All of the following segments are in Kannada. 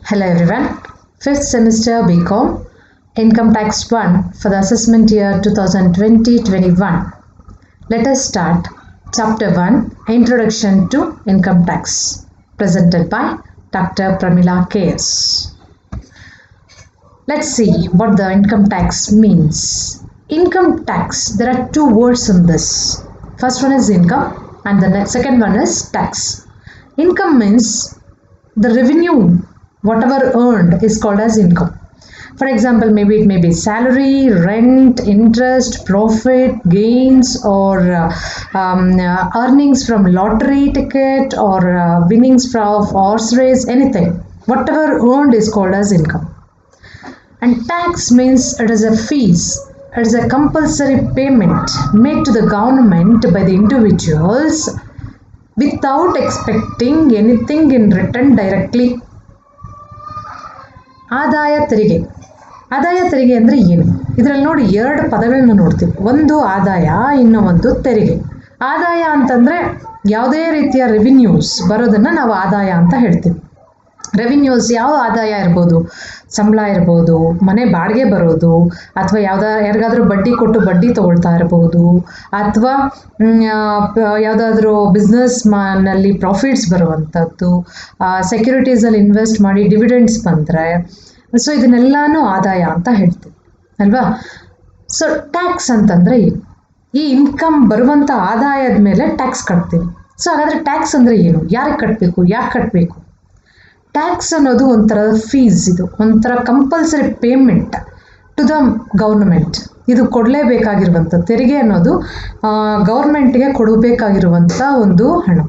Hello everyone, 5th semester BCom Income Tax 1 for the assessment year 2020-21. Let us start Chapter 1 Introduction to Income Tax, presented by Dr. Pramila KS. Let's see what the income tax means. Income tax, there are two words in this. First one is income and the second one is tax. Income means the revenue, whatever earned, is called as income. For example, maybe it may be salary, rent, interest, profit, gains, or earnings from lottery ticket, or winnings from horse race, anything. Whatever earned is called as income. And tax means it is a fees. It is a compulsory payment made to the government by the individuals without expecting anything in return directly. ಆದಾಯ ತೆರಿಗೆ. ಆದಾಯ ತೆರಿಗೆ ಅಂದರೆ ಏನು? ಇದರಲ್ಲಿ ನೋಡಿ ಎರಡು ಪದಗಳನ್ನ ನೋಡ್ತೀವಿ. ಒಂದು ಆದಾಯ, ಇನ್ನೂ ಒಂದು ತೆರಿಗೆ. ಆದಾಯ ಅಂತಂದರೆ ಯಾವುದೇ ರೀತಿಯ ರೆವಿನ್ಯೂಸ್ ಬರೋದನ್ನು ನಾವು ಆದಾಯ ಅಂತ ಹೇಳ್ತೀವಿ. ರೆವಿನ್ಯೂಸ್ ಯಾವ ಆದಾಯ ಇರ್ಬೋದು? ಸಂಬಳ ಇರ್ಬೋದು, ಮನೆ ಬಾಡಿಗೆ ಬರೋದು, ಅಥವಾ ಯಾರಿಗಾದ್ರೂ ಬಡ್ಡಿ ಕೊಟ್ಟು ಬಡ್ಡಿ ತೊಗೊಳ್ತಾ ಇರ್ಬೋದು, ಅಥವಾ ಯಾವುದಾದ್ರೂ ಬಿಸ್ನೆಸ್ನಲ್ಲಿ ಪ್ರಾಫಿಟ್ಸ್ ಬರುವಂಥದ್ದು, ಸೆಕ್ಯೂರಿಟೀಸಲ್ಲಿ ಇನ್ವೆಸ್ಟ್ ಮಾಡಿ ಡಿವಿಡೆಂಡ್ಸ್ ಬಂದರೆ, ಸೊ ಇದನ್ನೆಲ್ಲನೂ ಆದಾಯ ಅಂತ ಹೇಳ್ತೀವಿ ಅಲ್ವಾ? ಸೊ ಟ್ಯಾಕ್ಸ್ ಅಂತಂದರೆ ಈ ಇನ್ಕಮ್ ಬರುವಂಥ ಆದಾಯದ ಮೇಲೆ ಟ್ಯಾಕ್ಸ್ ಕಟ್ತೀವಿ. ಸೊ ಹಾಗಾದರೆ ಟ್ಯಾಕ್ಸ್ ಅಂದರೆ ಏನು? ಯಾರಿಗೆ ಕಟ್ಟಬೇಕು? ಯಾಕೆ ಕಟ್ಟಬೇಕು? ಟ್ಯಾಕ್ಸ್ ಅನ್ನೋದು ಒಂಥರದ ಫೀಸ್, ಇದು ಒಂಥರ compulsory payment to the government. ಇದು ಕೊಡಲೇಬೇಕಾಗಿರುವಂಥ ತೆರಿಗೆ ಅನ್ನೋದು ಗೌರ್ಮೆಂಟ್ಗೆ ಕೊಡಬೇಕಾಗಿರುವಂಥ ಒಂದು ಹಣ.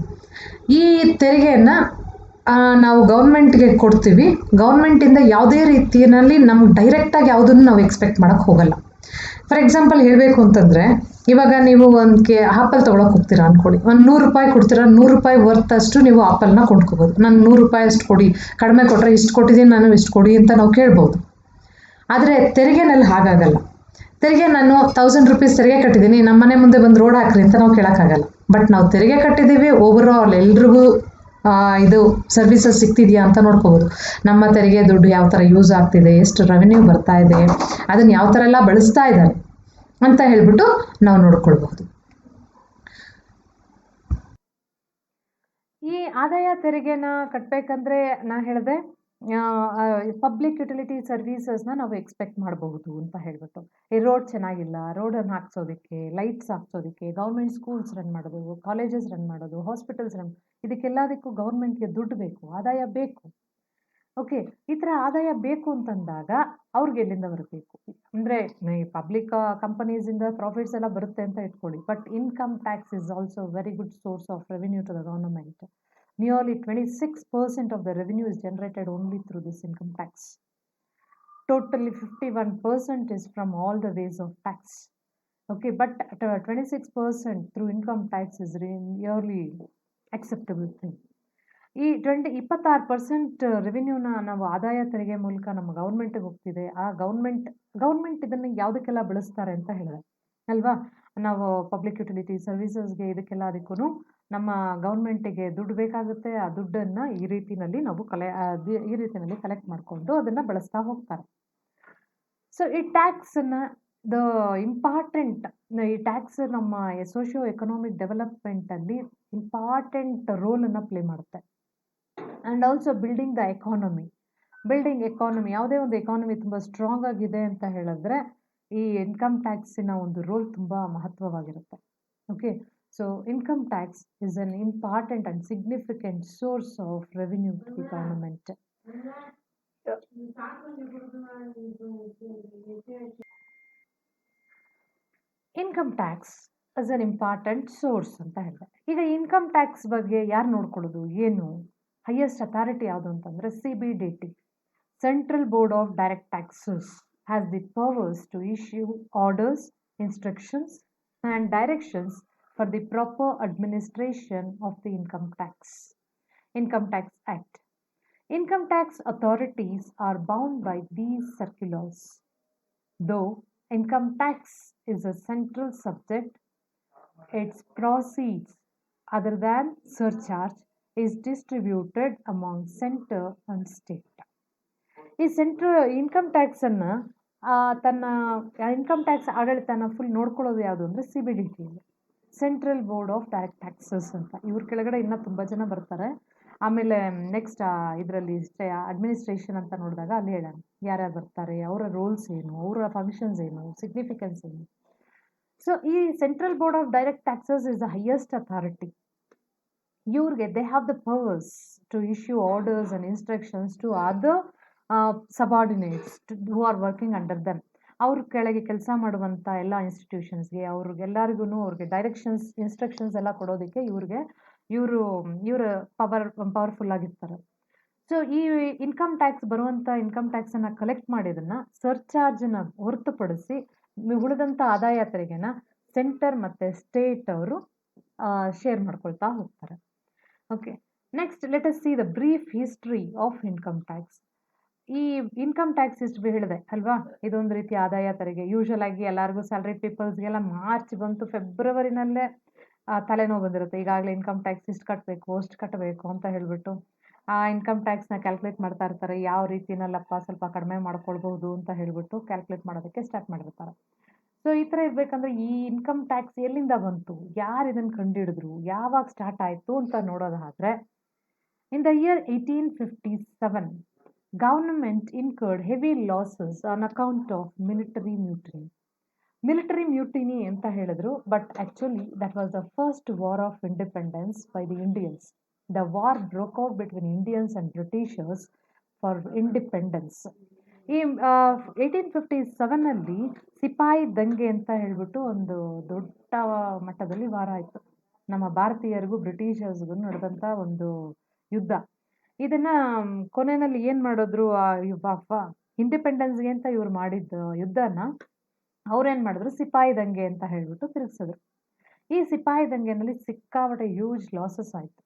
ಈ ತೆರಿಗೆಯನ್ನು ನಾವು ಗೌರ್ಮೆಂಟ್ಗೆ ಕೊಡ್ತೀವಿ. ಗೌರ್ಮೆಂಟಿಂದ ಯಾವುದೇ ರೀತಿಯಲ್ಲಿ ನಮ್ಗೆ ಡೈರೆಕ್ಟಾಗಿ ಯಾವುದನ್ನು ನಾವು ಎಕ್ಸ್ಪೆಕ್ಟ್ ಮಾಡೋಕ್ಕೆ ಹೋಗಲ್ಲ. ಫಾರ್ ಎಕ್ಸಾಂಪಲ್ ಹೇಳಬೇಕು ಅಂತಂದರೆ, ಇವಾಗ ನೀವು ಒಂದು ಆಪಲ್ ತೊಗೊಳಕ್ಕೆ ಹೋಗ್ತೀರಾ ಅಂದ್ಕೊಳ್ಳಿ. ಒಂದು 100 ರೂಪಾಯಿ ಕೊಡ್ತೀರಾ, 100 ರೂಪಾಯಿ ವರ್ತ್ ನೀವು ಆಪಲ್ನ ಕೊಂಡ್ಕೋಬೋದು. ನಾನು 100 ರೂಪಾಯಿ ಅಷ್ಟು ಕೊಡಿ, ಕಡಿಮೆ ಕೊಟ್ಟರೆ ಇಷ್ಟು ಕೊಟ್ಟಿದ್ದೀನಿ, ನಾನು ಇಷ್ಟು ಕೊಡಿ ಅಂತ ನಾವು ಕೇಳ್ಬೋದು. ಆದರೆ ತೆರಿಗೆನಲ್ಲಿ ಹಾಗಾಗಲ್ಲ. ತೆರಿಗೆ ನಾನು 1000 ರೂಪೀಸ್ ತೆರಿಗೆ ಕಟ್ಟಿದ್ದೀನಿ, ನಮ್ಮ ಮನೆ ಮುಂದೆ ಬಂದು ರೋಡ್ ಹಾಕ್ರಿ ಅಂತ ನಾವು ಕೇಳೋಕ್ಕಾಗಲ್ಲ. ಬಟ್ ನಾವು ತೆರಿಗೆ ಕಟ್ಟಿದ್ದೀವಿ, ಓವರ್ ಆಲ್ ಎಲ್ರಿಗೂ ಇದು ಸರ್ವಿಸಸ್ ಸಿಗ್ತಿದೆಯಾ ಅಂತ ನೋಡ್ಕೋಬೋದು. ನಮ್ಮ ತೆರಿಗೆ ದುಡ್ಡು ಯಾವ ಥರ ಯೂಸ್ ಆಗ್ತಿದೆ, ಎಷ್ಟು ರೆವೆನ್ಯೂ ಬರ್ತಾ ಇದೆ, ಅದನ್ನು ಯಾವ ಥರ ಎಲ್ಲ ಬಳಸ್ತಾ ಇದ್ದಾರೆ ಅಂತ ಹೇಳ್ಬಿಟ್ಟು ನಾವು ನೋಡ್ಕೊಳ್ಬಹುದು. ಈ ಆದಾಯ ತೆರಿಗೆನ ಕಟ್ಟಬೇಕಂದ್ರೆ ನಾನು ಹೇಳಿದೆ, ಪಬ್ಲಿಕ್ ಯುಟಿಲಿಟಿ ಸರ್ವೀಸಸ್ನ ನಾವು ಎಕ್ಸ್ಪೆಕ್ಟ್ ಮಾಡಬಹುದು ಅಂತ ಹೇಳ್ಬಿಟ್ಟು. ಈ ರೋಡ್ ಚೆನ್ನಾಗಿಲ್ಲ, ರೋಡನ್ನು ಹಾಕ್ಸೋದಕ್ಕೆ, ಲೈಟ್ಸ್ ಹಾಕ್ಸೋದಕ್ಕೆ, ಗೌರ್ಮೆಂಟ್ ಸ್ಕೂಲ್ಸ್ ರನ್ ಮಾಡೋದು, ಕಾಲೇಜಸ್ ರನ್ ಮಾಡೋದು, ಹಾಸ್ಪಿಟಲ್ಸ್ ರನ್, ಇದಕ್ಕೆಲ್ಲದಕ್ಕೂ ಗೌರ್ಮೆಂಟ್ಗೆ ದುಡ್ಡು ಬೇಕು, ಆದಾಯ ಬೇಕು. ಓಕೆ, ಈ ಥರ ಆದಾಯ ಬೇಕು ಅಂತಂದಾಗ ಅವ್ರಿಗೆ ಎಲ್ಲಿಂದ ಬರಬೇಕು? ಅಂದರೆ ಈ ಪಬ್ಲಿಕ್ ಕಂಪನೀಸಿಂದ ಪ್ರಾಫಿಟ್ಸ್ ಎಲ್ಲ ಬರುತ್ತೆ ಅಂತ ಇಟ್ಕೊಳ್ಳಿ. But income tax is also very good source of revenue to the government. Nearly 26% of the revenue is generated only through this income tax. Totally 51% is from all the ways of tax. Okay, but 26% through income tax is really acceptable thing. ಈ 26% ರೆವಿನ್ಯೂನ ನಾವು ಆದಾಯ ತೆರಿಗೆ ಮೂಲಕ ನಮ್ಮ ಗೌರ್ಮೆಂಟ್ಗೆ ಹೋಗ್ತಿದೆ. ಆ ಗೌರ್ಮೆಂಟ್ ಇದನ್ನು ಯಾವುದಕ್ಕೆಲ್ಲ ಬಳಸ್ತಾರೆ ಅಂತ ಹೇಳಿದೆ ಅಲ್ವಾ? ನಾವು ಪಬ್ಲಿಕ್ ಯುಟಿಲಿಟಿ ಸರ್ವಿಸಸ್ಗೆ, ಇದಕ್ಕೆಲ್ಲ ಅದಕ್ಕೂ ನಮ್ಮ ಗೌರ್ಮೆಂಟಿಗೆ ದುಡ್ಡು ಬೇಕಾಗುತ್ತೆ. ಆ ದುಡ್ಡನ್ನು ಈ ರೀತಿಯಲ್ಲಿ ನಾವು ಕಲೆಕ್ಟ್ ಮಾಡಿಕೊಂಡು ಅದನ್ನು ಬಳಸ್ತಾ ಹೋಗ್ತಾರೆ. ಸೊ ಈ ಟ್ಯಾಕ್ಸನ್ನು ಈ ಟ್ಯಾಕ್ಸ್ ನಮ್ಮ ಸೋಷಿಯೋ ಎಕನಾಮಿಕ್ ಡೆವಲಪ್ಮೆಂಟಲ್ಲಿ ಇಂಪಾರ್ಟೆಂಟ್ ರೋಲನ್ನು ಪ್ಲೇ ಮಾಡುತ್ತೆ. And also building the economy. ಯಾವುದೇ ಒಂದು ಎಕಾನಮಿ ತುಂಬ ಸ್ಟ್ರಾಂಗ್ ಆಗಿದೆ ಅಂತ ಹೇಳಿದ್ರೆ ಈ ಇನ್ಕಮ್ ಟ್ಯಾಕ್ಸಿನ ಒಂದು ರೋಲ್ ತುಂಬ ಮಹತ್ವವಾಗಿರುತ್ತೆ. Okay, so income tax is an important and significant source of revenue to the government. Income tax is an important source ಅಂತ ಹೇಳಿದೆ. ಈಗ ಇನ್ಕಮ್ ಟ್ಯಾಕ್ಸ್ ಬಗ್ಗೆ ಯಾರು ನೋಡ್ಕೊಳ್ಳೋದು, ಏನು ಹೈಯೆಸ್ಟ್ ಅಥಾರಿಟಿ ಯಾವುದು ಅಂತಂದರೆ CBDT, central board of direct taxes, has the powers to issue orders, instructions and directions for the proper administration of the Income Tax Act. Income tax authorities are bound by these circulars. Though income tax is a central subject, its proceeds other than surcharge is distributed among center and state. ಈ ಇನ್ಕಮ್ ಟ್ಯಾಕ್ಸನ್ನು ತನ್ನ ಇನ್ಕಮ್ ಟ್ಯಾಕ್ಸ್ ಆಡಳಿತನ ಫುಲ್ ನೋಡ್ಕೊಳ್ಳೋದು ಯಾವುದು ಅಂದರೆ CBDT, central board of direct taxes ಅಂತ. ಇವ್ರ ಕೆಳಗಡೆ ಇನ್ನೂ ತುಂಬ ಜನ ಬರ್ತಾರೆ. ಆಮೇಲೆ ನೆಕ್ಸ್ಟ್ ಇದರಲ್ಲಿ ಅಡ್ಮಿನಿಸ್ಟ್ರೇಷನ್ ಅಂತ ನೋಡಿದಾಗ ಅಲ್ಲಿ ಹೇಳೋಣ ಯಾರ್ಯಾರು ಬರ್ತಾರೆ, ಅವರ ರೋಲ್ಸ್ ಏನು, ಅವರ ಫಂಕ್ಷನ್ಸ್ ಏನು, ಸಿಗ್ನಿಫಿಕೆನ್ಸ್ ಏನು. ಸೊ ಈ central board of direct taxes is the highest authority. ಇವ್ರಿಗೆ they have the powers to issue orders and instructions to other subordinates who are working under them. ಅವ್ರ ಕೆಳಗೆ ಕೆಲಸ ಮಾಡುವಂಥ ಎಲ್ಲ ಇನ್ಸ್ಟಿಟ್ಯೂಷನ್ಸ್ಗೆ ಅವ್ರಿಗೆಲ್ಲರಿಗೂ ಅವ್ರಿಗೆ ಡೈರೆಕ್ಷನ್ಸ್ ಇನ್ಸ್ಟ್ರಕ್ಷನ್ಸ್ ಎಲ್ಲ ಕೊಡೋದಕ್ಕೆ ಇವರು ಪವರ್ಫುಲ್ ಆಗಿರ್ತಾರೆ. ಸೊ ಈ ಇನ್ಕಮ್ ಟ್ಯಾಕ್ಸ್ ಬರುವಂಥ ಇನ್ಕಮ್ ಟ್ಯಾಕ್ಸನ್ನು ಕಲೆಕ್ಟ್ ಮಾಡಿದನ್ನು ಸರ್ಚಾರ್ಜನ್ನು ಹೊರತುಪಡಿಸಿ ಉಳಿದಂಥ ಆದಾಯ ತೆರಿಗೆನ ಸೆಂಟರ್ ಮತ್ತು ಸ್ಟೇಟ್ ಅವರು ಶೇರ್ ಮಾಡ್ಕೊಳ್ತಾ ಹೋಗ್ತಾರೆ. Okay, next let us see the brief history of income tax. ಈ ಇನ್ಕಮ್ ಟ್ಯಾಕ್ಸ್ ಹಿಸ್ಟ್ರಿ ಹೇಳಿದೆ ಅಲ್ವಾ, ಇದೊಂದು ರೀತಿ ಆದಾಯ ತೆರಿಗೆ. ಯೂಶುವಲ್ ಆಗಿ ಎಲ್ಲರಿಗೂ ಸ್ಯಾಲ್ರಿ ಪೀಪಲ್ಸ್ಗೆಲ್ಲ ಮಾರ್ಚ್ ಬಂತು, ಫೆಬ್ರವರಿನಲ್ಲೇ ತಲೆನೋವು ಬಂದಿರುತ್ತೆ. ಈಗಾಗಲೇ ಇನ್ಕಮ್ ಟ್ಯಾಕ್ಸ್ ಇಷ್ಟು ಕಟ್ಟಬೇಕು, ಅಷ್ಟು ಕಟ್ಟಬೇಕು ಅಂತ ಹೇಳಿಬಿಟ್ಟು ಆ ಇನ್ಕಮ್ ಟ್ಯಾಕ್ಸ್ನ ಕ್ಯಾಲ್ಕುಲೇಟ್ ಮಾಡ್ತಾ ಇರ್ತಾರೆ. ಯಾವ ರೀತಿನಲ್ಲಪ್ಪ ಸ್ವಲ್ಪ ಕಡಿಮೆ ಮಾಡ್ಕೊಳ್ಬಹುದು ಅಂತ ಹೇಳಿಬಿಟ್ಟು ಕ್ಯಾಲ್ಕುಲೇಟ್ ಮಾಡೋದಕ್ಕೆ ಸ್ಟಾರ್ಟ್ ಮಾಡಿರ್ತಾರೆ. ಸೊ ಈ ಥರ ಇರಬೇಕಂದ್ರೆ ಈ ಇನ್ಕಮ್ ಟ್ಯಾಕ್ಸ್ ಎಲ್ಲಿಂದ ಬಂತು, ಯಾರು ಇದನ್ನು ಕಂಡುಹಿಡಿದ್ರು, ಯಾವಾಗ ಸ್ಟಾರ್ಟ್ ಆಯಿತು ಅಂತ ನೋಡೋದಾದರೆ, in the year 1857 government incurred heavy losses on account of military mutiny. Military mutiny ಅಂತ ಹೇಳಿದ್ರು, but actually that was the first war of independence by the Indians. The war broke out between Indians and Britishers for independence. ಈ 1857 ಸಿಪಾಯಿ ದಂಗೆ ಅಂತ ಹೇಳಿಬಿಟ್ಟು ಒಂದು ದೊಡ್ಡ ಮಟ್ಟದಲ್ಲಿ ವಾರ ಆಯಿತು. ನಮ್ಮ ಭಾರತೀಯರಿಗೂ ಬ್ರಿಟಿಷರ್ಸ್ಗೂ ನಡೆದಂಥ ಒಂದು ಯುದ್ಧ. ಇದನ್ನು ಕೊನೆಯಲ್ಲಿ ಏನು ಮಾಡಿದ್ರು, ಇಂಡಿಪೆಂಡೆನ್ಸ್ಗೆ ಅಂತ ಇವ್ರು ಮಾಡಿದ್ದ ಯುದ್ಧನ ಅವ್ರೇನು ಮಾಡಿದ್ರು, ಸಿಪಾಯಿ ದಂಗೆ ಅಂತ ಹೇಳಿಬಿಟ್ಟು ತಿರುಗಿಸಿದ್ರು. ಈ ಸಿಪಾಯಿ ದಂಗೆನಲ್ಲಿ ಸಿಕ್ಕಾಪಟ್ಟೆ ಹ್ಯೂಜ್ ಲಾಸಸ್ ಆಯಿತು.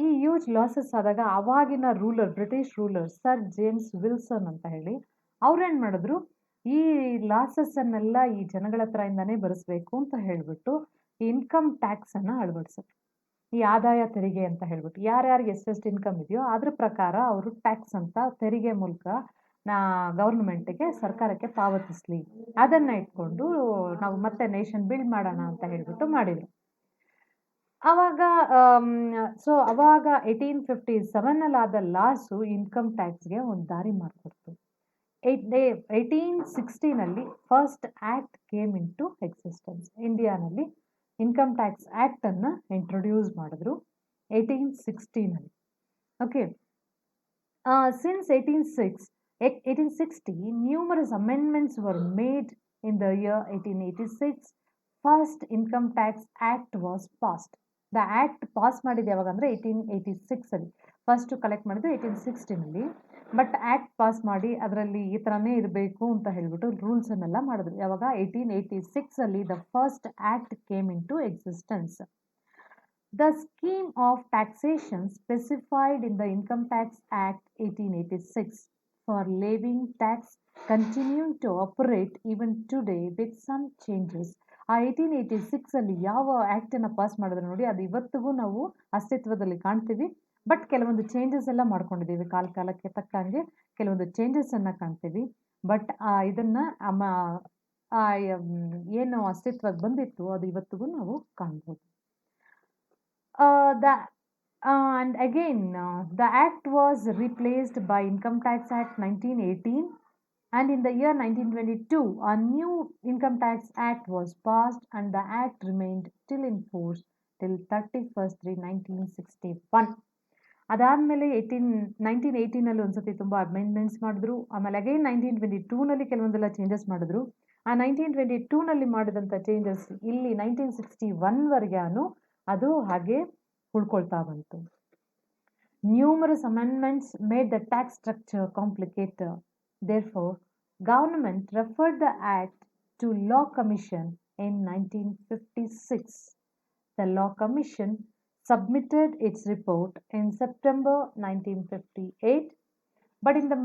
ಈ ಹ್ಯೂಜ್ ಲಾಸಸ್ ಆದಾಗ ಅವಾಗಿನ British ruler sir James Wilson ಅಂತ ಹೇಳಿ ಅವ್ರೇನು ಮಾಡಿದ್ರು, ಈ ಲಾಸಸ್ಸನ್ನೆಲ್ಲ ಈ ಜನಗಳ ಹತ್ರದಿಂದನೇ ಭರಿಸ್ಬೇಕು ಅಂತ ಹೇಳಿಬಿಟ್ಟು ಇನ್ಕಮ್ ಟ್ಯಾಕ್ಸನ್ನು ಅಳವಡಿಸಿದ್ರು. ಈ ಆದಾಯ ತೆರಿಗೆ ಅಂತ ಹೇಳ್ಬಿಟ್ಟು ಯಾರ್ಯಾರಿಗೆ ಎಷ್ಟೆಷ್ಟು ಇನ್ಕಮ್ ಇದೆಯೋ ಅದ್ರ ಪ್ರಕಾರ ಅವರು ಟ್ಯಾಕ್ಸ್ ಅಂತ ತೆರಿಗೆ ಮೂಲಕ ಗೌರ್ಮೆಂಟಿಗೆ, ಸರ್ಕಾರಕ್ಕೆ ಪಾವತಿಸಲಿ. ಅದನ್ನು ಇಟ್ಕೊಂಡು ನಾವು ಮತ್ತೆ ನೇಷನ್ ಬಿಲ್ಡ್ ಮಾಡೋಣ ಅಂತ ಹೇಳಿಬಿಟ್ಟು ಮಾಡಿದರು. ಆವಾಗ ಅವಾಗ 1857 ಆದ ಲಾಸು ಇನ್ಕಮ್ ಟ್ಯಾಕ್ಸ್ಗೆ ಒಂದು ದಾರಿ ಮಾಡಿಕೊಡ್ತು. 1860 first act came into existence. ಇಂಡಿಯಾನಲ್ಲಿ ಇನ್ಕಮ್ ಟ್ಯಾಕ್ಸ್ ಆ್ಯಕ್ಟನ್ನು ಇಂಟ್ರೊಡ್ಯೂಸ್ ಮಾಡಿದ್ರು 1860. Okay, since 1860 numerous amendments were made. In the year 1886 first income tax act was passed. The act pass ಮಾಡಿದ್ದು ಯಾವಾಗ ಅಂದರೆ 1886 ಫಸ್ಟ್ ಕಲೆಕ್ಟ್ ಮಾಡಿದ್ದು 1860. ಬಟ್ ಆ್ಯಕ್ಟ್ ಪಾಸ್ ಮಾಡಿ ಅದರಲ್ಲಿ ಈ ಥರನೇ ಇರಬೇಕು ಅಂತ ಹೇಳಿಬಿಟ್ಟು ರೂಲ್ಸನ್ನೆಲ್ಲ ಮಾಡಿದ್ರು. ಯಾವಾಗ 1886 the first act came into existence. The scheme of taxation specified in the Income Tax Act 1886 for levying tax continuing to operate even today with some changes. 1886 ಯಾವ ಆ್ಯಕ್ಟನ್ನು ಪಾಸ್ ಮಾಡಿದ್ರು ನೋಡಿ, ಅದು ಇವತ್ತಿಗೂ ನಾವು ಅಸ್ತಿತ್ವದಲ್ಲಿ ಕಾಣ್ತೀವಿ. ಬಟ್ ಕೆಲವೊಂದು ಚೇಂಜಸ್ ಎಲ್ಲ ಮಾಡ್ಕೊಂಡಿದ್ದೀವಿ, ಕಾಲಕ್ಕೆ ತಕ್ಕಂಗೆ ಕೆಲವೊಂದು ಚೇಂಜಸನ್ನು ಕಾಣ್ತೀವಿ. ಬಟ್ ಇದನ್ನು ಏನು ಅಸ್ತಿತ್ವಕ್ಕೆ ಬಂದಿತ್ತು ಅದು ಇವತ್ತಿಗೂ ನಾವು ಕಾಣ್ಬೋದು. And again, the act was replaced by Income Tax Act 1918, and in the year 1922 a new Income Tax Act was passed, and the act remained still in force till 31st March 1961. ಅದಾದಮೇಲೆ 1918 ಒಂದ್ಸತಿ ತುಂಬ ಅಮೆಂಡ್ಮೆಂಟ್ಸ್ ಮಾಡಿದ್ರು. ಆಮೇಲೆ ಅಗೈನ್ 1922 ಕೆಲವೊಂದೆಲ್ಲ ಚೇಂಜಸ್ ಮಾಡಿದ್ರು. ಆ 1922 ಮಾಡಿದಂಥ ಚೇಂಜಸ್ ಇಲ್ಲಿ 1961 ಅದು ಹಾಗೆ ಉಳ್ಕೊಳ್ತಾ ಬಂತು. Numerous amendments made the tax structure complicated. Therefore, government referred the act to Law Commission in 1956. The Law Commission submitted its report in September 1958. But in the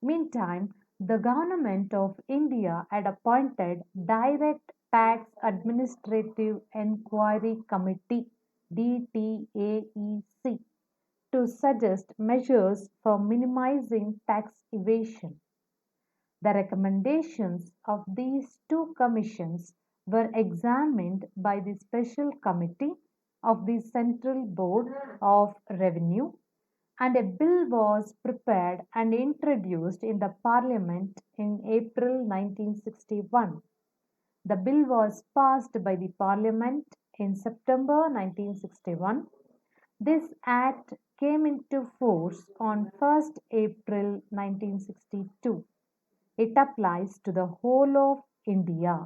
meantime, the government of India had appointed Direct Tax Administrative Enquiry Committee DTAEC to suggest measures for minimizing tax evasion. The recommendations of these two commissions were examined by the Special Committee of the Central Board of Revenue, and a bill was prepared and introduced in the Parliament in April 1961. The bill was passed by the Parliament in September 1961. This act came into force on 1st April 1962. It applies to the whole of India.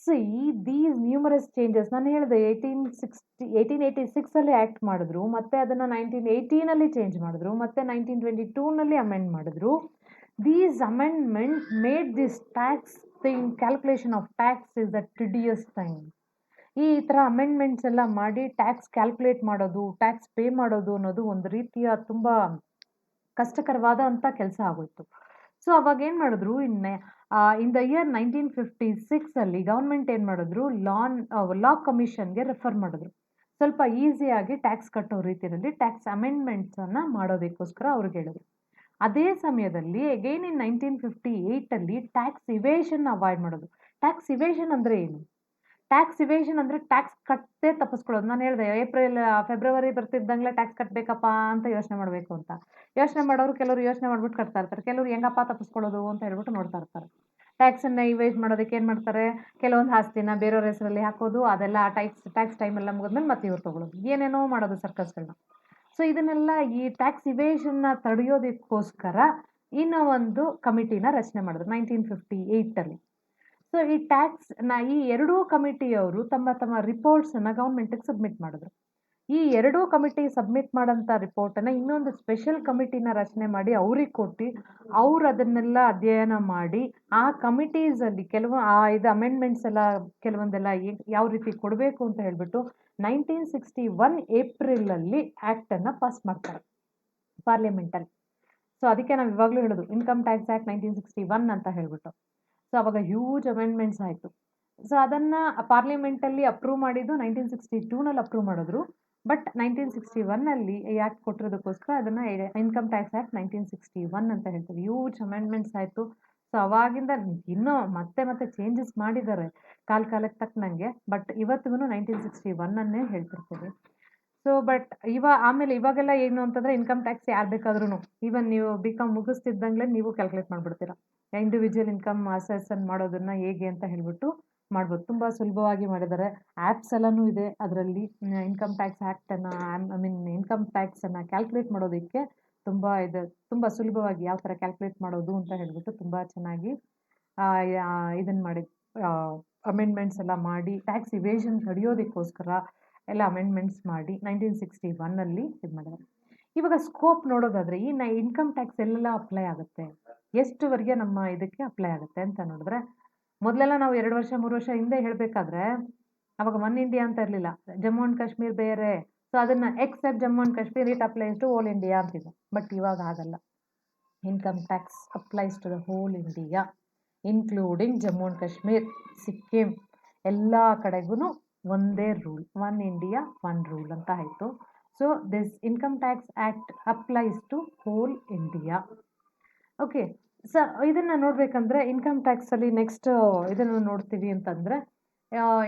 See these numerous changes ನಾನು ಹೇಳಿದೆ 1886 ಆ್ಯಕ್ಟ್ ಮಾಡಿದ್ರು, ಮತ್ತೆ ಅದನ್ನು 1918 ಚೇಂಜ್ ಮಾಡಿದ್ರು, ಮತ್ತೆ 1922 ಅಮೆಂಡ್ ಮಾಡಿದ್ರು. These amendment made this tax thing calculation of tax is the tedious thing. ಈ ಥರ ಅಮೆಂಡ್ಮೆಂಟ್ಸ್ ಎಲ್ಲ ಮಾಡಿ ಟ್ಯಾಕ್ಸ್ ಕ್ಯಾಲ್ಕುಲೇಟ್ ಮಾಡೋದು, ಟ್ಯಾಕ್ಸ್ ಪೇ ಮಾಡೋದು ಅನ್ನೋದು ಒಂದು ರೀತಿಯ ತುಂಬ ಕಷ್ಟಕರವಾದ ಅಂತ ಕೆಲಸ ಆಗೋಯ್ತು. ಸೊ ಅವಾಗ ಏನು ಮಾಡಿದ್ರು, ಇನ್ ದ ಇಯರ್ 1956 ಗೌರ್ಮೆಂಟ್ ಏನು ಮಾಡಿದ್ರು, ಲಾ ಕಮಿಷನ್ಗೆ ರೆಫರ್ ಮಾಡಿದ್ರು. ಸ್ವಲ್ಪ ಈಸಿಯಾಗಿ ಟ್ಯಾಕ್ಸ್ ಕಟ್ಟೋ ರೀತಿಯಲ್ಲಿ ಟ್ಯಾಕ್ಸ್ ಅಮೆಂಡ್ಮೆಂಟ್ಸನ್ನು ಮಾಡೋದಕ್ಕೋಸ್ಕರ ಅವ್ರಿಗೆ ಹೇಳಿದ್ರು. ಅದೇ ಸಮಯದಲ್ಲಿ ಅಗೈನ್ ಇನ್ 1958 ಟ್ಯಾಕ್ಸ್ ಇವೇಷನ್ ಅವಾಯ್ಡ್ ಮಾಡೋದು. ಟ್ಯಾಕ್ಸ್ ಇವೇಷನ್ ಅಂದರೆ ಏನು? ಟ್ಯಾಕ್ಸ್ ಇವೇಷನ್ ಅಂದರೆ ಟ್ಯಾಕ್ಸ್ ಕಟ್ಟೇ ತಪ್ಪಿಸ್ಕೊಳ್ಳೋದು. ನಾನು ಹೇಳಿದೆ ಫೆಬ್ರವರಿ ಬರ್ತಿದ್ದಂಗೆ ಟ್ಯಾಕ್ಸ್ ಕಟ್ಟಬೇಕಪ್ಪ ಅಂತ ಯೋಚನೆ ಮಾಡಬೇಕು ಅಂತ. ಯೋಚನೆ ಮಾಡೋರು ಕೆಲವರು ಯೋಚನೆ ಮಾಡ್ಬಿಟ್ಟು ಕಟ್ತಾ ಇರ್ತಾರೆ, ಕೆಲವರು ಹೆಂಗಪ್ಪ ತಪ್ಪಿಸ್ಕೊಳ್ಳೋದು ಅಂತ ಹೇಳ್ಬಿಟ್ಟು ನೋಡ್ತಾ ಇರ್ತಾರೆ. ಟ್ಯಾಕ್ಸನ್ನು ಇವೇಜ್ ಮಾಡೋದಕ್ಕೆ ಏನು ಮಾಡ್ತಾರೆ, ಕೆಲವೊಂದು ಆಸ್ತಿನ ಬೇರೆಯವ್ರ ಹೆಸರಲ್ಲಿ ಹಾಕೋದು, ಅದೆಲ್ಲ ಟ್ಯಾಕ್ಸ್ ಟೈಮೆಲ್ಲ ಮುಗಿದ್ಮೇಲೆ ಮತ್ತೆ ಇವ್ರು ತೊಗೊಳ್ಳೋದು, ಏನೇನೋ ಮಾಡೋದು ಸರ್ಕಸ್ಗಳನ್ನ. ಸೊ ಇದನ್ನೆಲ್ಲ ಈ ಟ್ಯಾಕ್ಸ್ ಇವೇಷನ್ನ ತಡೆಯೋದಕ್ಕೋಸ್ಕರ ಇನ್ನೂ ಒಂದು ಕಮಿಟಿನ ರಚನೆ ಮಾಡಿದ್ರು 1958. ಸೊ ಈ ಎರಡೂ ಕಮಿಟಿಯವರು ತಮ್ಮ ತಮ್ಮ ರಿಪೋರ್ಟ್ಸನ್ನು ಗೌರ್ಮೆಂಟಿಗೆ ಸಬ್ಮಿಟ್ ಮಾಡಿದ್ರು. ಈ ಎರಡೂ ಕಮಿಟಿ ಸಬ್ಮಿಟ್ ಮಾಡೋಂಥ ರಿಪೋರ್ಟನ್ನು ಇನ್ನೊಂದು ಸ್ಪೆಷಲ್ ಕಮಿಟಿನ ರಚನೆ ಮಾಡಿ ಅವ್ರಿಗೆ ಕೊಟ್ಟು ಅವ್ರು ಅದನ್ನೆಲ್ಲ ಅಧ್ಯಯನ ಮಾಡಿ ಆ ಕಮಿಟೀಸಲ್ಲಿ ಇದು ಅಮೆಂಡ್ಮೆಂಟ್ಸ್ ಎಲ್ಲ ಕೆಲವೊಂದೆಲ್ಲ ಯಾವ ರೀತಿ ಕೊಡಬೇಕು ಅಂತ ಹೇಳ್ಬಿಟ್ಟು 1961 ಏಪ್ರಿಲಲ್ಲಿ ಆ್ಯಕ್ಟನ್ನು ಪಾಸ್ ಮಾಡ್ತಾರೆ ಪಾರ್ಲಿಮೆಂಟಲ್ಲಿ. ಸೊ ಅದಕ್ಕೆ ನಾವು ಇವಾಗಲೂ ಹೇಳೋದು ಇನ್ಕಮ್ ಟ್ಯಾಕ್ಸ್ ಆ್ಯಕ್ಟ್ 1961 ಅಂತ ಹೇಳ್ಬಿಟ್ಟು. ಸೊ ಅವಾಗ ಹ್ಯೂಜ್ ಅಮೆಂಡ್ಮೆಂಟ್ಸ್ ಆಯಿತು. ಸೊ ಅದನ್ನು ಪಾರ್ಲಿಮೆಂಟಲ್ಲಿ ಅಪ್ರೂವ್ ಮಾಡಿದ್ದು 1962 ಅಪ್ರೂವ್ ಮಾಡಿದ್ರು. ಬಟ್ 1961 ಈ ಆ್ಯಕ್ಟ್ ಕೊಟ್ಟಿರೋದಕ್ಕೋಸ್ಕರ ಅದನ್ನು ಇನ್ಕಮ್ ಟ್ಯಾಕ್ಸ್ ಆ್ಯಕ್ಟ್ 1961 ಅಂತ ಹೇಳ್ತೀವಿ. ಹ್ಯೂಜ್ ಅಮೆಂಡ್ಮೆಂಟ್ಸ್ ಆಯಿತು. ಸೊ ಅವಾಗಿಂದ ಇನ್ನೂ ಮತ್ತೆ ಚೇಂಜಸ್ ಮಾಡಿದ್ದಾರೆ ಕಾಲಕ್ಕೆ ತಕ್ಕನಂಗೆ. ಬಟ್ ಇವತ್ತಿಗೂ 1961 ಹೇಳ್ತಿರ್ತೀವಿ. ಸೊ ಬಟ್ ಇವಾಗೆಲ್ಲ ಏನು ಅಂತಂದರೆ ಇನ್ಕಮ್ ಟ್ಯಾಕ್ಸ್ ಯಾರು ಬೇಕಾದ್ರೂ ಈವನ್ ನೀವು BCom ಮುಗಿಸ್ತಿದ್ದಂಗೆ ನೀವು ಕ್ಯಾಲ್ಕುಲೇಟ್ ಮಾಡಿಬಿಡ್ತೀರಾ. ಇಂಡಿವಿಜುವಲ್ ಇನ್ಕಮ್ ಅಸೆಸನ್ ಮಾಡೋದನ್ನು ಹೇಗೆ ಅಂತ ಹೇಳ್ಬಿಟ್ಟು ಮಾಡ್ಬೋದು. ತುಂಬ ಸುಲಭವಾಗಿ ಮಾಡಿದ್ದಾರೆ. ಆ್ಯಪ್ಸ್ ಎಲ್ಲನೂ ಇದೆ ಅದರಲ್ಲಿ. ಇನ್ಕಮ್ ಟ್ಯಾಕ್ಸ್ ಆ್ಯಕ್ಟನ್ನು ಇನ್ಕಮ್ ಟ್ಯಾಕ್ಸನ್ನು ಕ್ಯಾಲ್ಕುಲೇಟ್ ಮಾಡೋದಕ್ಕೆ ತುಂಬ ಸುಲಭವಾಗಿ ಯಾವ ಥರ ಕ್ಯಾಲ್ಕುಲೇಟ್ ಮಾಡೋದು ಅಂತ ಹೇಳ್ಬಿಟ್ಟು ತುಂಬ ಚೆನ್ನಾಗಿ ಇದನ್ನು ಮಾಡಿ ಅಮೆಂಡ್ಮೆಂಟ್ಸ್ ಎಲ್ಲ ಮಾಡಿ ಟ್ಯಾಕ್ಸ್ ಇವೇಷನ್ ತಡೆಯೋದಕ್ಕೋಸ್ಕರ ಎಲ್ಲ ಅಮೆಂಡ್ಮೆಂಟ್ಸ್ ಮಾಡಿ 1961 ಇದು ಮಾಡಿದ್ದಾರೆ. ಇವಾಗ ಸ್ಕೋಪ್ ನೋಡೋದಾದರೆ ಈ ಇನ್ಕಮ್ ಟ್ಯಾಕ್ಸ್ ಎಲ್ಲೆಲ್ಲ ಅಪ್ಲೈ ಆಗುತ್ತೆ, ಎಷ್ಟುವರೆಗೆ ನಮ್ಮ ಇದಕ್ಕೆ ಅಪ್ಲೈ ಆಗುತ್ತೆ ಅಂತ ನೋಡಿದ್ರೆ, ಮೊದಲೆಲ್ಲ ನಾವು 2 ವರ್ಷ 3 ವರ್ಷ ಹಿಂದೆ ಹೇಳಬೇಕಾದ್ರೆ ಅವಾಗ ಒನ್ ಇಂಡಿಯಾ ಅಂತ ಇರಲಿಲ್ಲ. ಜಮ್ಮು ಆ್ಯಂಡ್ ಕಾಶ್ಮೀರ್ ಬೇರೆ, ಸೊ ಅದನ್ನು except Jammu and Kashmir it applies to whole India ಅಂತಿದೆ. ಬಟ್ ಇವಾಗ ಆಗಲ್ಲ. Income tax applies to the whole India including Jammu and Kashmir, Sikkim ಎಲ್ಲ ಕಡೆಗೂ ಒಂದೇ rule, one India one rule ಅಂತ ಆಯಿತು. So this income tax act applies to whole India. Okay, so ಇದನ್ನು ನೋಡಬೇಕಂದ್ರೆ ಇನ್ಕಮ್ ಟ್ಯಾಕ್ಸಲ್ಲಿ ನೆಕ್ಸ್ಟ್ ಇದನ್ನು ನೋಡ್ತೀವಿ ಅಂತಂದರೆ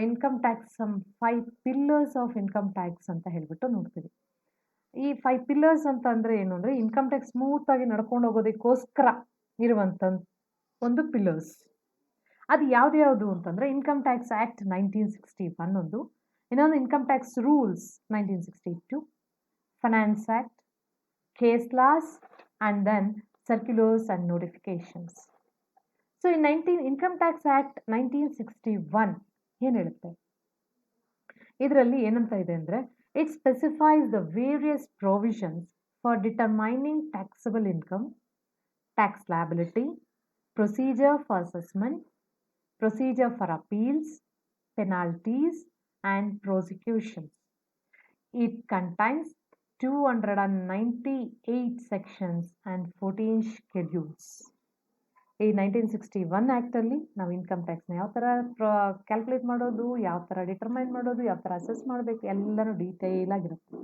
income tax 5 pillars of income tax ಅಂತ ಹೇಳ್ಬಿಟ್ಟು ನೋಡ್ತೀವಿ. ಈ 5 ಪಿಲ್ಲರ್ಸ್ ಅಂತ ಅಂದರೆ ಏನು ಅಂದರೆ ಇನ್ಕಮ್ ಟ್ಯಾಕ್ಸ್ ಸ್ಮೂತಾಗಿ ನಡ್ಕೊಂಡು ಹೋಗೋದಕ್ಕೋಸ್ಕರ ಇರುವಂಥ ಒಂದು ಪಿಲ್ಲರ್ಸ್. ಅದು ಯಾವುದು ಅಂತಂದರೆ ಇನ್ಕಮ್ ಟ್ಯಾಕ್ಸ್ ಆ್ಯಕ್ಟ್ 1961 ಒಂದು, ಇನ್ನೊಂದು income tax rules 1962, finance act, case laws and then circulars and notifications. So income tax act 1961 ಏನು ಹೇಳುತ್ತೆ? ಇದರಲ್ಲಿ ಏನಂತ ಇದೆ ಅಂದರೆ it specifies the various provisions for determining taxable income, tax liability, procedure for assessment, procedure for appeals, penalties and prosecutions. It contains 298 sections and 14 schedules. ಈ 1961 ಆ್ಯಕ್ಟಲ್ಲಿ ನಾವು ಇನ್ಕಮ್ ಟ್ಯಾಕ್ಸ್ನ ಯಾವ ಥರ ಕ್ಯಾಲ್ಕುಲೇಟ್ ಮಾಡೋದು, ಯಾವ ಥರ ಡಿಟರ್ಮೈನ್ ಮಾಡೋದು, ಯಾವ ಥರ ಅಸೆಸ್ ಮಾಡಬೇಕು ಎಲ್ಲನೂ ಡೀಟೇಲಾಗಿರುತ್ತೆ.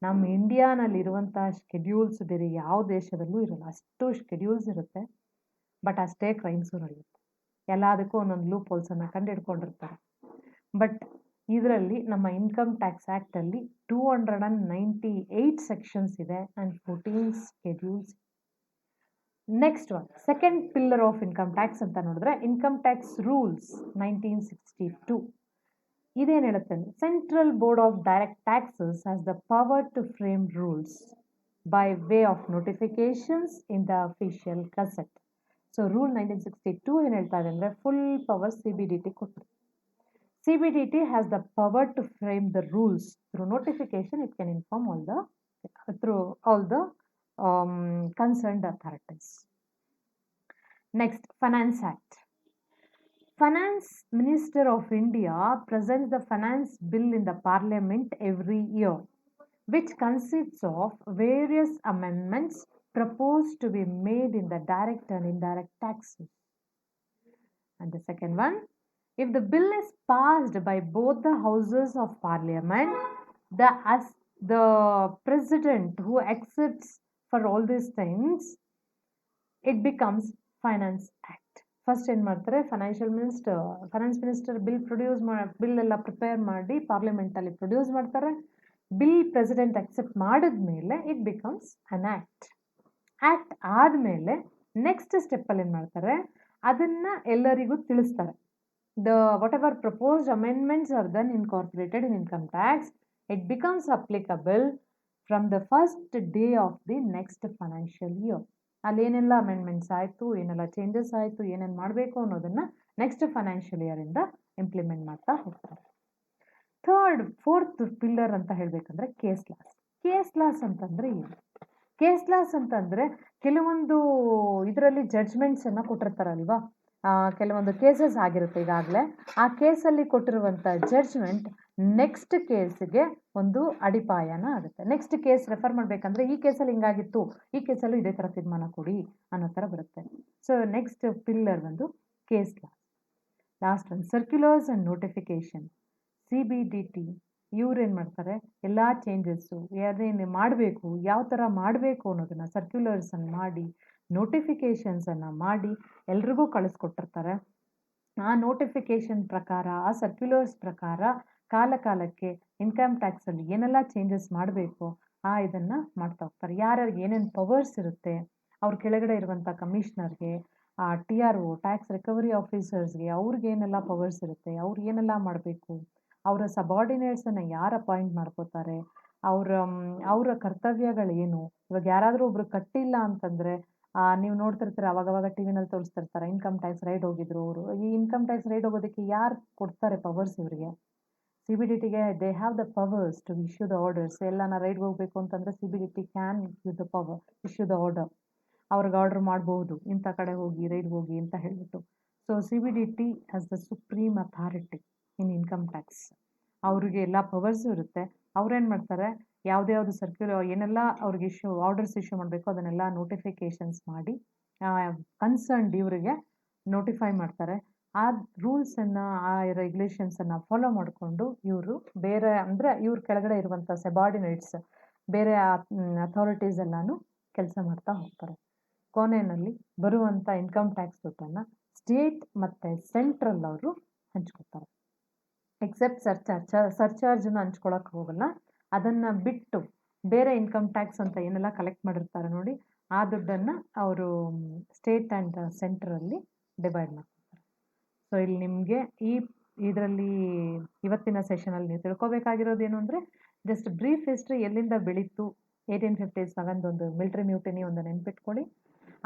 ನಮ್ಮ ಇಂಡಿಯಾನಲ್ಲಿರುವಂಥ ಶೆಡ್ಯೂಲ್ಸ್ ಬೇರೆ ಯಾವ ದೇಶದಲ್ಲೂ ಇರೋಲ್ಲ, ಅಷ್ಟು ಶೆಡ್ಯೂಲ್ಸ್ ಇರುತ್ತೆ. ಬಟ್ ಅಷ್ಟೇ ಕ್ರೈಮ್ಸು ನಡೆಯುತ್ತೆ. ಎಲ್ಲದಕ್ಕೂ ಒಂದೊಂದು ಲೂಪ್ ಹೋಲ್ಸನ್ನು ಕಂಡುಹಿಡ್ಕೊಂಡಿರ್ತಾರೆ. ಬಟ್ ಇದರಲ್ಲಿ ನಮ್ಮ ಇನ್ಕಮ್ ಟ್ಯಾಕ್ಸ್ ಆ್ಯಕ್ಟಲ್ಲಿ 298 ಸೆಕ್ಷನ್ಸ್ ಇದೆ and 14 schedules. Next one second pillar of income tax ಅಂತ ನೋಡಿದ್ರೆ ಇನ್ಕಮ್ ಟ್ಯಾಕ್ಸ್ ರೂಲ್ಸ್ 1962. ಇದೇನು ಹೇಳುತ್ತೆ ಅಂದರೆ central board of direct taxes has the power to frame rules by way of notifications in the official gazette. So rule 1962 ಏನು ಹೇಳ್ತಾ ಇದೆ ಅಂದರೆ ಫುಲ್ ಪವರ್ CBDT ಕೊಟ್ಟರು. CBDT has the power to frame the rules. Through notification, it can inform through all the concerned authorities. Next, Finance Act. Finance Minister of India presents the finance bill in the Parliament every year, which consists of various amendments proposed to be made in the direct and indirect taxes. And the second one, if the bill is passed by both the houses of parliament, the president who accepts for all these things, it becomes Finance Act. First ಏನು ಮಾಡ್ತಾರೆ, ಫೈನಾನ್ಸ್ ಮಿನಿಸ್ಟರ್ ಬಿಲ್ ಎಲ್ಲ ಪ್ರಿಪೇರ್ ಮಾಡಿ ಪಾರ್ಲಿಮೆಂಟಲ್ಲಿ ಪ್ರೊಡ್ಯೂಸ್ ಮಾಡ್ತಾರೆ. ಬಿಲ್ ಪ್ರೆಸಿಡೆಂಟ್ ಅಕ್ಸೆಪ್ಟ್ ಮಾಡಿದ್ಮೇಲೆ it becomes an act. Act ಆದಮೇಲೆ ನೆಕ್ಸ್ಟ್ ಸ್ಟೆಪ್ಪಲ್ಲಿ ಏನು ಮಾಡ್ತಾರೆ, ಅದನ್ನು ಎಲ್ಲರಿಗೂ ತಿಳಿಸ್ತಾರೆ. whatever proposed amendments are then incorporated in income tax, it becomes applicable from the first day of the next financial year. ಅಲ್ಲಿ ಏನೆಲ್ಲ ಅಮೆಂಡ್ಮೆಂಟ್ಸ್ ಆಯಿತು, ಏನೆಲ್ಲ ಚೇಂಜಸ್ ಆಯಿತು, ಏನೇನು ಮಾಡಬೇಕು ಅನ್ನೋದನ್ನು ನೆಕ್ಸ್ಟ್ ಫೈನಾನ್ಷಿಯಲ್ ಇಯರಿಂದ ಇಂಪ್ಲಿಮೆಂಟ್ ಮಾಡ್ತಾ ಹೋಗ್ತಾರೆ. ಫೋರ್ತ್ ಪಿಲ್ಲರ್ ಅಂತ ಹೇಳಬೇಕಂದ್ರೆ ಕೇಸ್ ಲಾಸ್ ಅಂತಂದರೆ ಏನು? ಕೇಸ್ ಲಾಸ್ ಅಂತಂದರೆ ಕೆಲವೊಂದು ಇದರಲ್ಲಿ ಜಡ್ಜ್ಮೆಂಟ್ಸನ್ನು ಕೊಟ್ಟಿರ್ತಾರಲ್ವಾ, ಕೆಲವೊಂದು ಕೇಸಸ್ ಆಗಿರುತ್ತೆ ಈಗಾಗಲೇ. ಆ ಕೇಸಲ್ಲಿ ಕೊಟ್ಟಿರುವಂಥ ಜಡ್ಜ್ಮೆಂಟ್ ನೆಕ್ಸ್ಟ್ ಕೇಸ್ಗೆ ಒಂದು ಅಡಿಪಾಯನ ಆಗುತ್ತೆ. ನೆಕ್ಸ್ಟ್ ಕೇಸ್ ರೆಫರ್ ಮಾಡಬೇಕಂದ್ರೆ ಈ ಕೇಸಲ್ಲಿ ಹಿಂಗಾಗಿತ್ತು, ಈ ಕೇಸಲ್ಲೂ ಇದೇ ಥರ ತೀರ್ಮಾನ ಕೊಡಿ ಅನ್ನೋ ಥರ ಬರುತ್ತೆ. ಸೊ ನೆಕ್ಸ್ಟ್ ಪಿಲ್ಲರ್ ಒಂದು ಕೇಸ್ ಲಾಸ್ಟ್ ಒಂದು ಸರ್ಕ್ಯುಲರ್ಸ್ ಆ್ಯಂಡ್ ನೋಟಿಫಿಕೇಶನ್. CBDT ಇವ್ರೇನು ಮಾಡ್ತಾರೆ, ಎಲ್ಲ ಚೇಂಜಸ್ಸು ಏನೇನು ಮಾಡಬೇಕು, ಯಾವ ಥರ ಮಾಡಬೇಕು ಅನ್ನೋದನ್ನು ಸರ್ಕ್ಯುಲರ್ಸನ್ನು ಮಾಡಿ ನೋಟಿಫಿಕೇಷನ್ಸನ್ನು ಮಾಡಿ ಎಲ್ರಿಗೂ ಕಳಿಸ್ಕೊಟ್ಟಿರ್ತಾರೆ. ಆ ನೋಟಿಫಿಕೇಷನ್ ಪ್ರಕಾರ, ಆ ಸರ್ಕ್ಯುಲರ್ಸ್ ಪ್ರಕಾರ ಕಾಲಕ್ಕೆ ಇನ್ಕಮ್ ಟ್ಯಾಕ್ಸಲ್ಲಿ ಏನೆಲ್ಲ ಚೇಂಜಸ್ ಮಾಡಬೇಕು ಇದನ್ನು ಮಾಡ್ತಾ ಹೋಗ್ತಾರೆ. ಯಾರ್ಯಾರಿಗೆ ಏನೇನು ಪವರ್ಸ್ ಇರುತ್ತೆ, ಅವ್ರ ಕೆಳಗಡೆ ಇರುವಂಥ ಕಮಿಷನರ್ಗೆ, TRO ಟ್ಯಾಕ್ಸ್ ರಿಕವರಿ ಆಫೀಸರ್ಸ್ಗೆ ಅವ್ರಿಗೇನೆಲ್ಲ ಪವರ್ಸ್ ಇರುತ್ತೆ, ಅವ್ರು ಏನೆಲ್ಲ ಮಾಡಬೇಕು, ಅವರ ಸಬಾರ್ಡಿನೇಟ್ಸನ್ನು ಯಾರು ಅಪಾಯಿಂಟ್ ಮಾಡ್ಕೋತಾರೆ, ಅವರ ಕರ್ತವ್ಯಗಳೇನು. ಇವಾಗ ಯಾರಾದರೂ ಒಬ್ರು ಕಟ್ಟಿಲ್ಲ ಅಂತಂದರೆ ನೀವು ನೋಡ್ತಿರ್ತೀರ, ಅವಾಗವಾಗ TVನಲ್ಲಿ ತೋರಿಸ್ತಿರ್ತಾರೆ ಇನ್ಕಮ್ ಟ್ಯಾಕ್ಸ್ ರೈಡ್ ಹೋಗಿದ್ರು ಅವರು. ಈ ಇನ್ಕಮ್ ಟ್ಯಾಕ್ಸ್ ರೈಡ್ ಹೋಗೋದಕ್ಕೆ ಯಾರು ಕೊಡ್ತಾರೆ ಪವರ್ಸ್ ಇವರಿಗೆ? CBDTಗೆ they have the powers to issue the orders. ಎಲ್ಲನ ರೈಡ್ಗೆ ಹೋಗಬೇಕು ಅಂತಂದರೆ CBDT can give the power issue the order. ಅವ್ರಿಗೆ ಆರ್ಡರ್ ಮಾಡ್ಬೋದು, ಇಂಥ ಕಡೆ ಹೋಗಿ ರೈಡ್ಗೆ ಹೋಗಿ ಅಂತ ಹೇಳ್ಬಿಟ್ಟು. So CBDT has the supreme authority in income tax. ಅವ್ರಿಗೆ ಎಲ್ಲ ಪವರ್ಸು ಇರುತ್ತೆ. ಅವ್ರೇನು ಮಾಡ್ತಾರೆ, ಯಾವುದು ಸರ್ಕ್ಯುಲರ್ ಏನೆಲ್ಲ ಅವ್ರಿಗೆ ಆರ್ಡರ್ಸ್ ಇಶ್ಯೂ ಮಾಡಬೇಕು ಅದನ್ನೆಲ್ಲ ನೋಟಿಫಿಕೇಷನ್ಸ್ ಮಾಡಿ ಕನ್ಸರ್ನ್ಡ್ ಇವರಿಗೆ ನೋಟಿಫೈ ಮಾಡ್ತಾರೆ. ಆ ರೂಲ್ಸನ್ನು, ಆ ರೆಗ್ಯುಲೇಷನ್ಸನ್ನು ಫಾಲೋ ಮಾಡಿಕೊಂಡು ಇವರು ಬೇರೆ ಅಂದರೆ ಇವ್ರ ಕೆಳಗಡೆ ಇರುವಂಥ ಸಬಾರ್ಡಿನೇಟ್ಸ್ ಬೇರೆ ಅಥಾರಿಟೀಸ್ ಎಲ್ಲನೂ ಕೆಲಸ ಮಾಡ್ತಾ ಹೋಗ್ತಾರೆ. ಕೊನೆಯಲ್ಲಿ ಬರುವಂಥ ಇನ್ಕಮ್ ಟ್ಯಾಕ್ಸ್ ದುಡ್ಡನ್ನು ಸ್ಟೇಟ್ ಮತ್ತು ಸೆಂಟ್ರಲ್ ಅವರು ಹಂಚ್ಕೊತಾರೆ. ಎಕ್ಸೆಪ್ಟ್ ಸರ್ಚಾರ್ಜನ್ನು ಹಂಚ್ಕೊಳಕ್ಕೆ ಹೋಗಲ್ಲ. ಅದನ್ನು ಬಿಟ್ಟು ಬೇರೆ ಇನ್ಕಮ್ ಟ್ಯಾಕ್ಸ್ ಅಂತ ಏನೆಲ್ಲ ಕಲೆಕ್ಟ್ ಮಾಡಿರ್ತಾರೆ ನೋಡಿ, ಆ ದುಡ್ಡನ್ನು ಅವರು ಸ್ಟೇಟ್ ಆ್ಯಂಡ್ ಸೆಂಟ್ರಲ್ಲಿ ಡಿವೈಡ್ ಮಾಡ್ತಾರೆ. ಸೊ ಇಲ್ಲಿ ನಿಮಗೆ ಇದರಲ್ಲಿ ಇವತ್ತಿನ ಸೆಷನಲ್ಲಿ ನೀವು ತಿಳ್ಕೊಬೇಕಾಗಿರೋದು ಏನು ಅಂದರೆ, ಜಸ್ಟ್ ಬ್ರೀಫ್ ಹಿಸ್ಟ್ರಿ ಎಲ್ಲಿಂದ ಬೆಳೀತು. 1850s ಒಂದು ಮಿಲಿಟರಿ ಮ್ಯೂಟಿನಿ ಒಂದು ನೆನ್ಪಿಟ್ಕೊಳ್ಳಿ.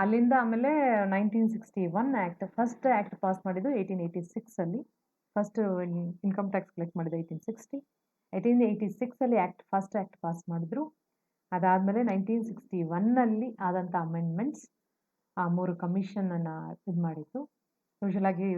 ಅಲ್ಲಿಂದ ಆಮೇಲೆ 1961 ಆ್ಯಕ್ಟ್, ಫಸ್ಟ್ ಆ್ಯಕ್ಟ್ ಪಾಸ್ ಮಾಡಿದ್ದು 1886ಅಲ್ಲಿ. ಫಸ್ಟ್ ಇನ್ಕಮ್ ಟ್ಯಾಕ್ಸ್ ಕಲೆಕ್ಟ್ ಮಾಡಿದ್ದು 1886ಅಲ್ಲಿ ಫಸ್ಟ್ ಆ್ಯಕ್ಟ್ ಪಾಸ್ ಮಾಡಿದ್ರು. ಅದಾದಮೇಲೆ 1961ನಲ್ಲಿ ಆದಂಥ ಅಮೆಂಡ್ಮೆಂಟ್ಸ್ 3 ಕಮಿಷನನ್ನು ಇದು ಮಾಡಿತ್ತು. ಯೂಶಲಾಗಿ